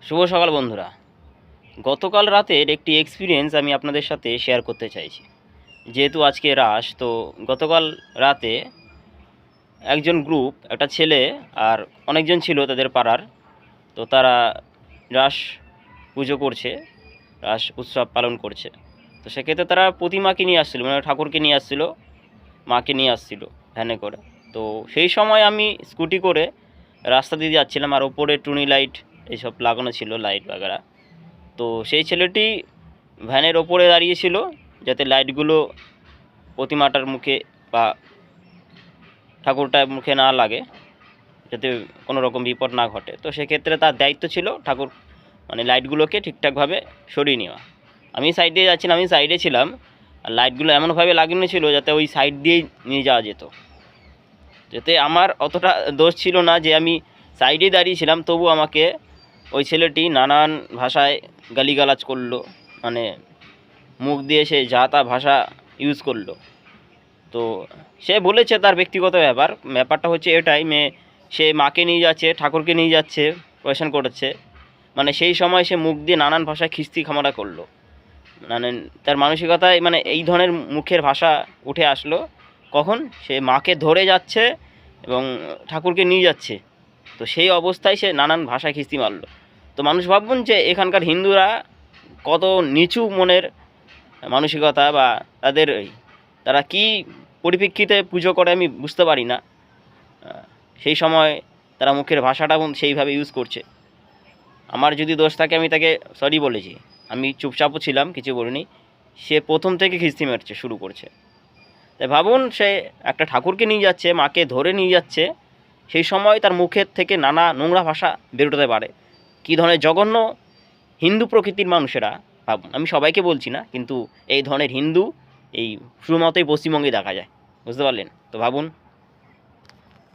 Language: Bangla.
শুভ সকাল বন্ধুরা। গতকাল রাতের একটি এক্সপিরিয়েন্স আমি আপনাদের সাথে শেয়ার করতে চাইছি। যেহেতু আজকে রাস, তো গতকাল রাতে একজন গ্রুপ, একটা ছেলে আর অনেকজন ছিল তাদের পাড়ার, তো তারা রাস পুজো করছে, রাস উৎসব পালন করছে। তো সেক্ষেত্রে তারা প্রতিমাকে নিয়ে আসছিলো, মানে ঠাকুরকে নিয়ে আসছিলো, মাকে নিয়ে আসছিলো ভ্যানে করে। তো সেই সময় আমি স্কুটি করে রাস্তা দিয়ে যাচ্ছিলাম, আর ওপরে টুনি লাইট এইসব লাগানো ছিল, লাইট বাগেরা। তো সেই ছেলেটি ভ্যানের ওপরে দাঁড়িয়েছিল যাতে লাইটগুলো প্রতিমাটার মুখে বা ঠাকুরটার মুখে না লাগে, যাতে কোনো রকম বিপদ না ঘটে। তো সেক্ষেত্রে তার দায়িত্ব ছিল ঠাকুর মানে লাইটগুলোকে ঠিকঠাকভাবে সরিয়ে নেওয়া। আমি সাইড দিয়ে যাচ্ছিলাম, আমি সাইডে ছিলাম, আর লাইটগুলো এমনভাবে লাগানো ছিল যাতে ওই সাইড দিয়েই নিয়ে যাওয়া যেত। যাতে আমার অতটা দোষ ছিল না যে আমি সাইডেই দাঁড়িয়েছিলাম, তবু আমাকে ওই ছেলেটি নানান ভাষায় গালিগালাজ করলো, মানে মুখ দিয়ে সে যা তা ভাষা ইউজ করলো। তো সে বলেছে তার ব্যক্তিগত ব্যাপারটা হচ্ছে এটাই, সে মাকে নিয়ে যাচ্ছে, ঠাকুরকে নিয়ে যাচ্ছে, প্রশাসন করেছে, মানে সেই সময় সে মুখ দিয়ে নানান ভাষায় খিস্তি খামারা করলো। মানে তার মানসিকতায় মানে এই ধরনের মুখের ভাষা উঠে আসলো কখন সে মাকে ধরে যাচ্ছে এবং ঠাকুরকে নিয়ে যাচ্ছে। তো সেই অবস্থায় সে নানান ভাষায় খিস্তি মারলো। তো মানুষ ভাববেন যে এখানকার হিন্দুরা কত নিচু মনের মানসিকতা, বা তারা কি পরিপ্রেক্ষিতে পুজো করে আমি বুঝতে পারি না। সেই সময় তারা মুখের ভাষাটা সেইভাবে ইউজ করছে। আমার যদি দোষ থাকে আমি তাকে সরি বলেছি, আমি চুপচাপও ছিলাম, কিছু বলিনি। সে প্রথম থেকে খিস্তি মারছে শুরু করছে। তাই ভাবুন, সে একটা ঠাকুরকে নিয়ে যাচ্ছে, মাকে ধরে নিয়ে যাচ্ছে, সেই সময় তার মুখের থেকে নানা নোংরা ভাষা বেরোতে পারে। কী ধরনের জঘন্য হিন্দু প্রকৃতির মানুষেরা, ভাবুন। আমি সবাইকে বলছি না, কিন্তু এই ধরনের হিন্দু এই শুধুমাত্র এই পশ্চিমবঙ্গেই দেখা যায়, বুঝতে পারলেন? তো ভাবুন।